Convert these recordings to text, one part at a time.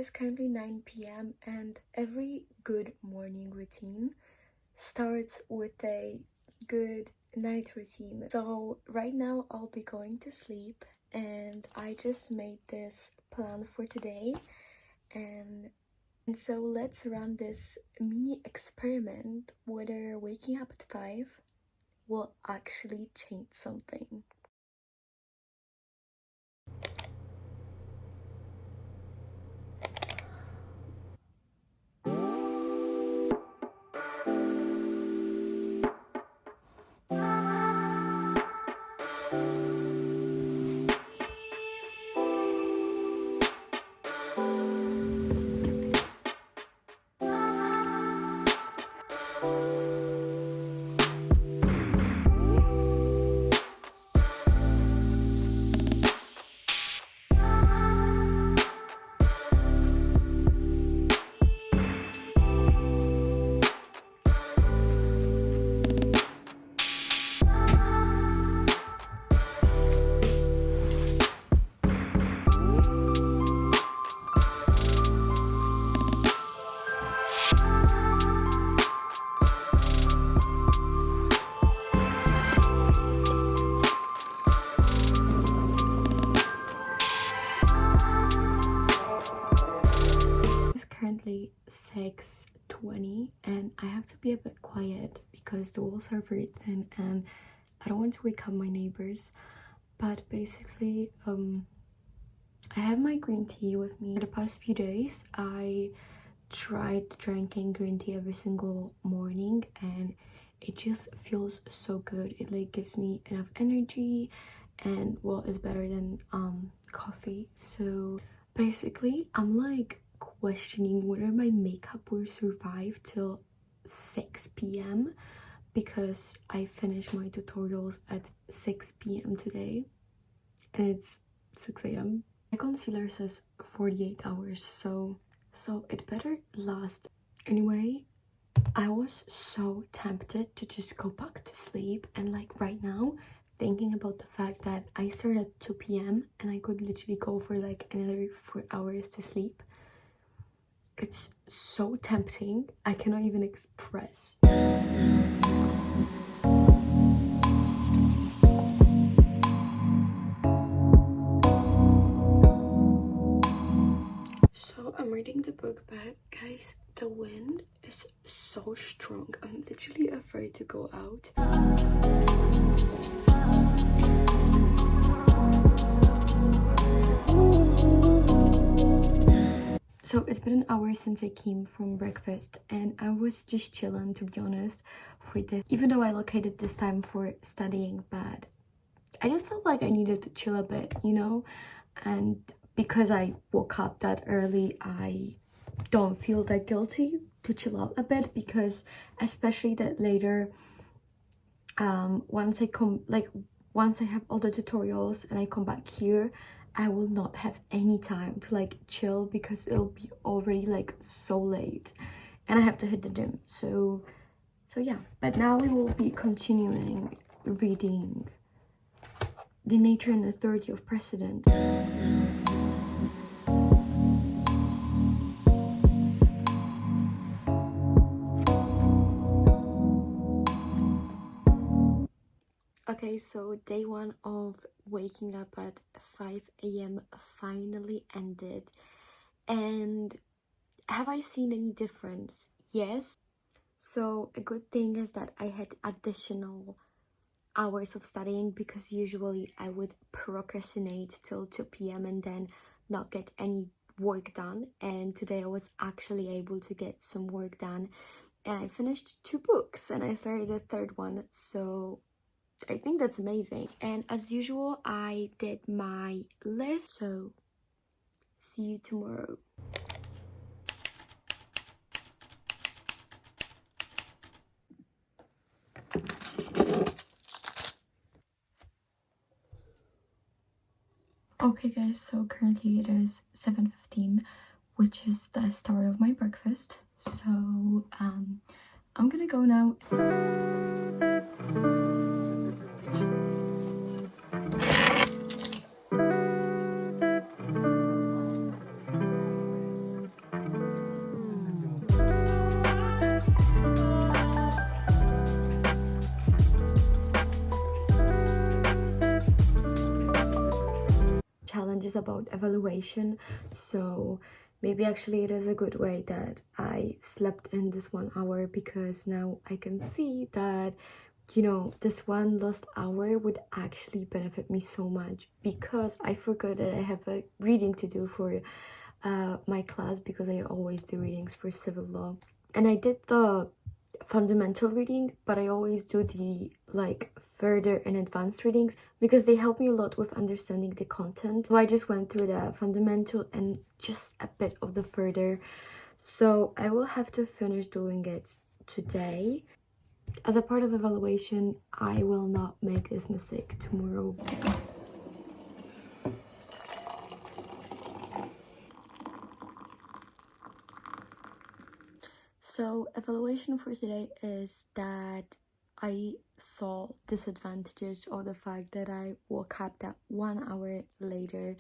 is currently 9 p.m. and every good morning routine starts with a good night routine. So right now I'll be going to sleep, and I just made this plan for today, and so let's run this mini experiment whether waking up at 5 will actually change something. Currently 6:20 and I have to be a bit quiet because the walls are very thin and I don't want to wake up my neighbors. But basically I have my green tea with me. The past few days I tried drinking green tea every single morning and it just feels so good. It like gives me enough energy and well, it's better than coffee. So basically I'm like questioning whether my makeup will survive till 6 p.m. because I finished my tutorials at 6 p.m. today and it's 6 a.m. My concealer says 48 hours, so it better last. Anyway, I was so tempted to just go back to sleep, and like right now thinking about the fact that I started at 2 p.m. and I could literally go for like another 4 hours to sleep. It's so tempting, I cannot even express. So I'm reading the book, but guys, the wind is so strong. I'm literally afraid to go out. So it's been an hour since I came from breakfast and I was just chilling, to be honest, for this. Even though I located this time for studying, but I just felt like I needed to chill a bit, you know? And because I woke up that early, I don't feel that guilty to chill out a bit, because especially that later, once I have all the tutorials and I come back here, I will not have any time to like chill because it'll be already like so late and I have to hit the gym. So yeah, but now we will be continuing reading The Nature and Authority of Precedent. Okay, so day 1 of waking up at 5 a.m. finally ended. And have I seen any difference? Yes. So a good thing is that I had additional hours of studying, because usually I would procrastinate till 2 p.m. and then not get any work done. And today I was actually able to get some work done, and I finished 2 books and I started the 3rd one. So I think that's amazing. And as usual, I did my list. So see you tomorrow. Okay guys, so currently it is 7:15, which is the start of my breakfast. So I'm gonna go now. challenges about evaluation. So maybe actually it is a good way that I slept in this 1 hour, because now I can see that, you know, this one lost hour would actually benefit me so much, because I forgot that I have a reading to do for my class, because I always do readings for civil law. And I did the fundamental reading, but I always do the like further and advanced readings, because they help me a lot with understanding the content. So I just went through the fundamental and just a bit of the further, so I will have to finish doing it today. As a part of evaluation, I will not make this mistake tomorrow. So evaluation for today is that I saw disadvantages of the fact that I woke up that 1 hour later.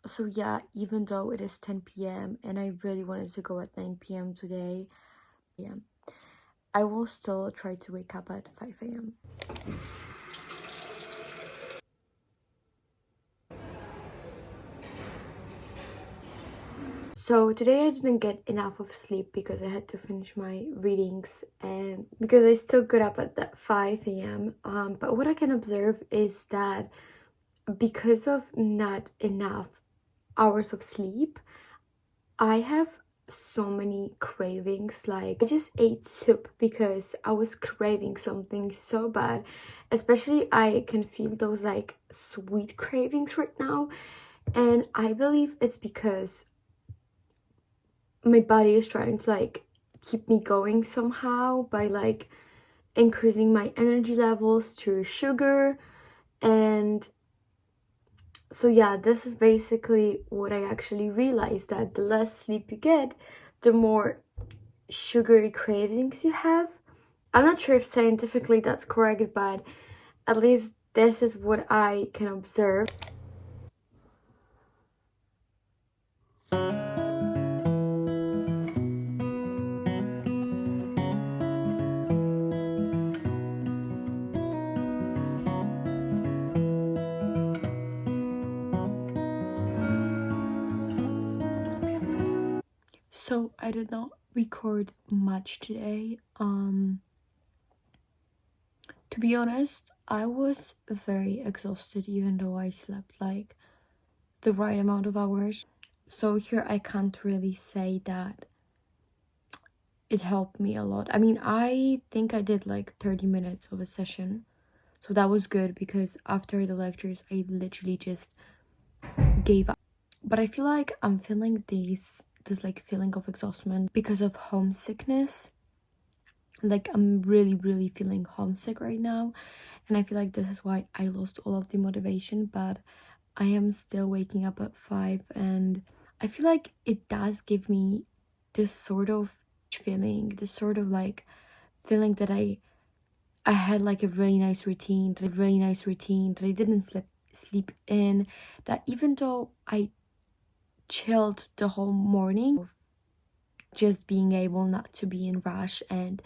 So yeah, even though it is 10 p.m. and I really wanted to go at 9 p.m. today, yeah, I will still try to wake up at 5 a.m. So today I didn't get enough of sleep because I had to finish my readings, and because I still got up at that 5 a.m. But what I can observe is that because of not enough hours of sleep, I have so many cravings. Like, I just ate soup because I was craving something so bad. Especially I can feel those like sweet cravings right now, and I believe it's because my body is trying to like keep me going somehow by like increasing my energy levels through sugar. And so yeah, this is basically what I actually realized, that the less sleep you get, the more sugary cravings you have. I'm not sure if scientifically that's correct, but at least this is what I can observe. So I did not record much today. To be honest, I was very exhausted even though I slept like the right amount of hours. So here I can't really say that it helped me a lot. I mean, I think I did like 30 minutes of a session. So that was good, because after the lectures I literally just gave up. But I feel like I'm feeling this like feeling of exhaustion because of homesickness. Like, I'm really feeling homesick right now, and I feel like this is why I lost all of the motivation. But I am still waking up at 5, and I feel like it does give me this sort of feeling, this sort of like feeling that I had like a really nice routine, that I didn't sleep in, that even though I chilled the whole morning, just being able not to be in rush, and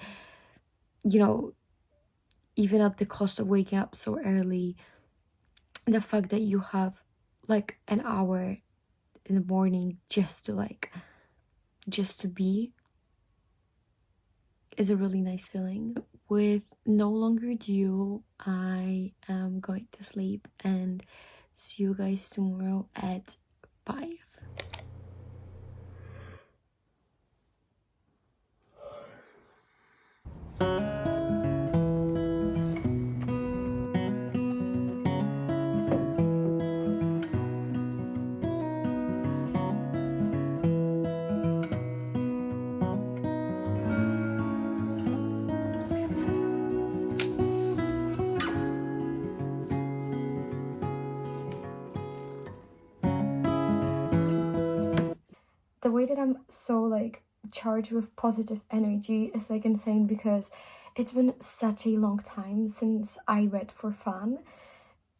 you know, even at the cost of waking up so early, the fact that you have like an hour in the morning just to be is a really nice feeling. With no longer ado, I am going to sleep, and see you guys tomorrow at 5. The way that I'm so like charged with positive energy is like insane, because it's been such a long time since I read for fun,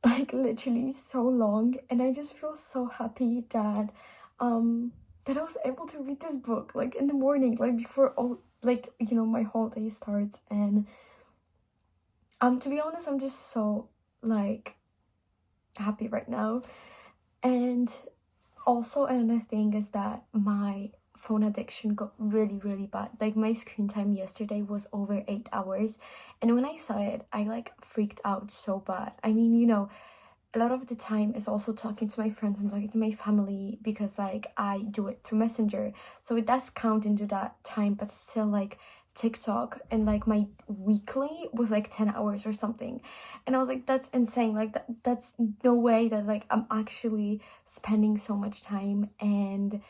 like literally so long, and I just feel so happy that that I was able to read this book like in the morning, like before all, like, you know, my whole day starts. And to be honest, I'm just so like happy right now. And also another thing is that my phone addiction got really bad. Like my screen time yesterday was over 8 hours, and when I saw it, I like freaked out so bad. I mean, you know, a lot of the time is also talking to my friends and talking to my family, because like I do it through Messenger, so it does count into that time. But still, like TikTok and like my weekly was like 10 hours or something, and I was like, that's insane. Like that's no way that like I'm actually spending so much time. And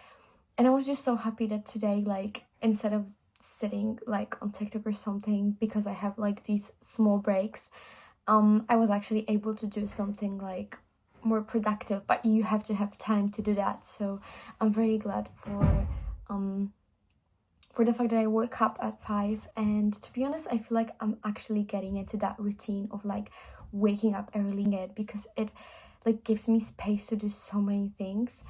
I was just so happy that today, like instead of sitting like on TikTok or something, because I have like these small breaks, I was actually able to do something like more productive. But you have to have time to do that, so I'm very glad for the fact that I woke up at 5. And to be honest, I feel like I'm actually getting into that routine of like waking up early, because it like gives me space to do so many things.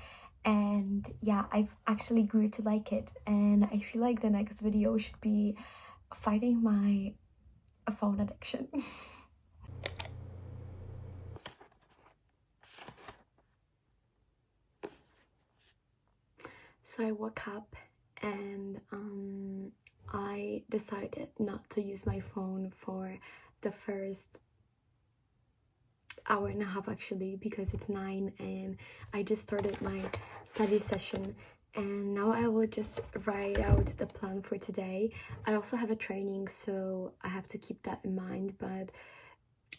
And yeah, I've actually grew to like it, and I feel like the next video should be fighting my phone addiction. So I woke up and I decided not to use my phone for the first hour and a half actually, because it's 9 and I just started my study session. And now I will just write out the plan for today. I also have a training, so I have to keep that in mind. But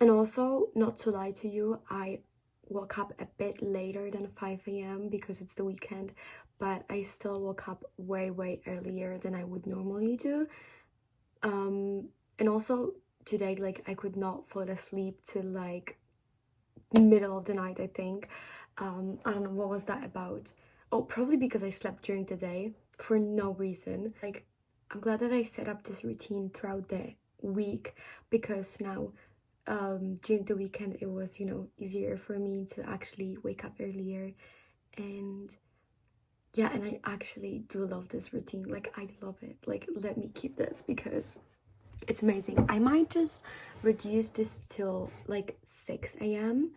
and also, not to lie to you, I woke up a bit later than 5 a.m. because it's the weekend, but I still woke up way earlier than I would normally do. And also today, like I could not fall asleep till like middle of the night, I think. I don't know what was that about. Oh, probably because I slept during the day for no reason. Like, I'm glad that I set up this routine throughout the week, because now during the weekend it was, you know, easier for me to actually wake up earlier. And yeah, and I actually do love this routine. Like, I love it. Like, let me keep this because it's amazing. I might just reduce this till like 6 a.m.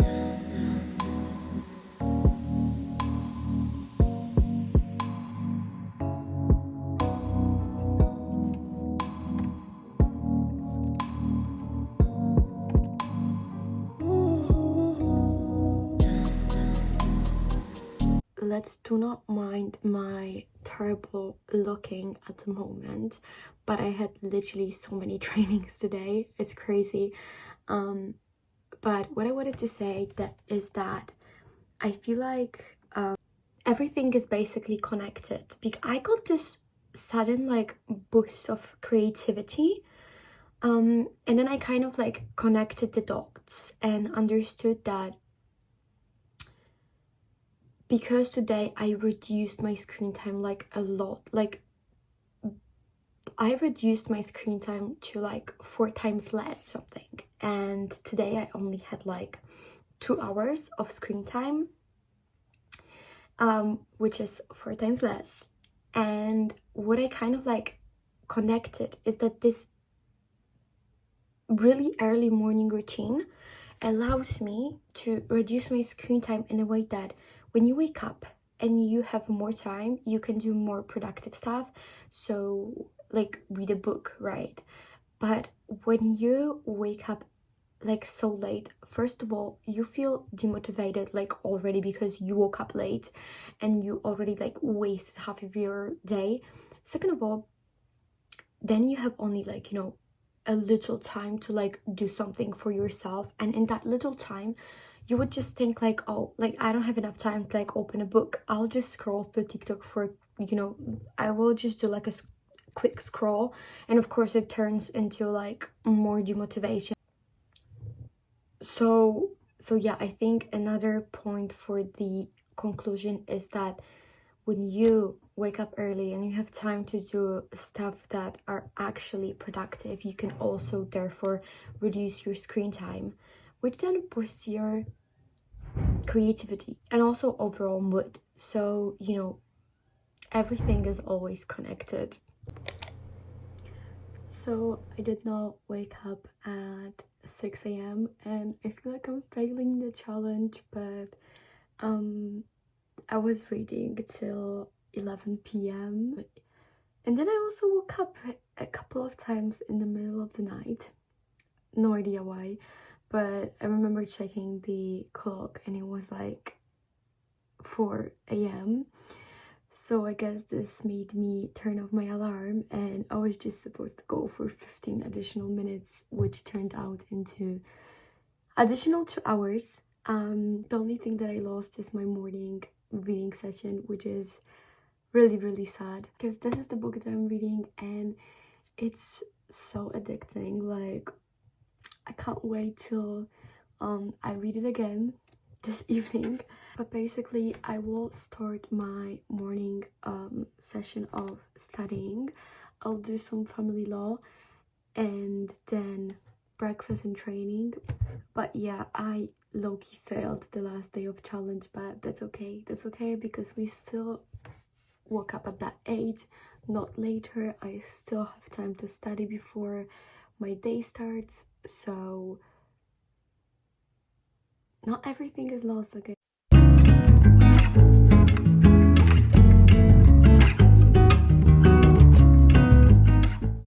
Let's do not mind my terrible looking at the moment, but I had literally so many trainings today. It's crazy. But what I wanted to say that is that I feel like everything is basically connected, because I got this sudden like boost of creativity, and then I kind of like connected the dots and understood that because today I reduced my screen time like a lot. Like I reduced my screen time to like 4 times less something, and today I only had like 2 hours of screen time, which is 4 times less. And what I kind of like connected is that this really early morning routine allows me to reduce my screen time in a way that when you wake up and you have more time, you can do more productive stuff. So like read a book, right? But when you wake up like so late, first of all, you feel demotivated like already because you woke up late and you already like wasted half of your day. Second of all, then you have only like, you know, a little time to like do something for yourself, and in that little time you would just think like, oh, like I don't have enough time to like open a book, I'll just scroll through TikTok for, you know, I will just do like a quick scroll, and of course it turns into like more demotivation. So yeah, I think another point for the conclusion is that when you wake up early and you have time to do stuff that are actually productive, you can also therefore reduce your screen time, which then boosts your creativity and also overall mood. So, you know, everything is always connected. So I did not wake up at 6 a.m. and I feel like I'm failing the challenge, but I was reading till 11 p.m. and then I also woke up a couple of times in the middle of the night. No idea why, but I remember checking the clock and it was like 4 a.m. So I guess this made me turn off my alarm, and I was just supposed to go for 15 additional minutes, which turned out into additional 2 hours. The only thing that I lost is my morning reading session, which is really sad because this is the book that I'm reading and it's so addicting. Like, I can't wait till I read it again this evening. But basically I will start my morning session of studying. I'll do some family law and then breakfast and training. But yeah, I low-key failed the last day of challenge, but that's okay. That's okay because we still woke up at that age, not later. I still have time to study before my day starts, so not everything is lost, okay?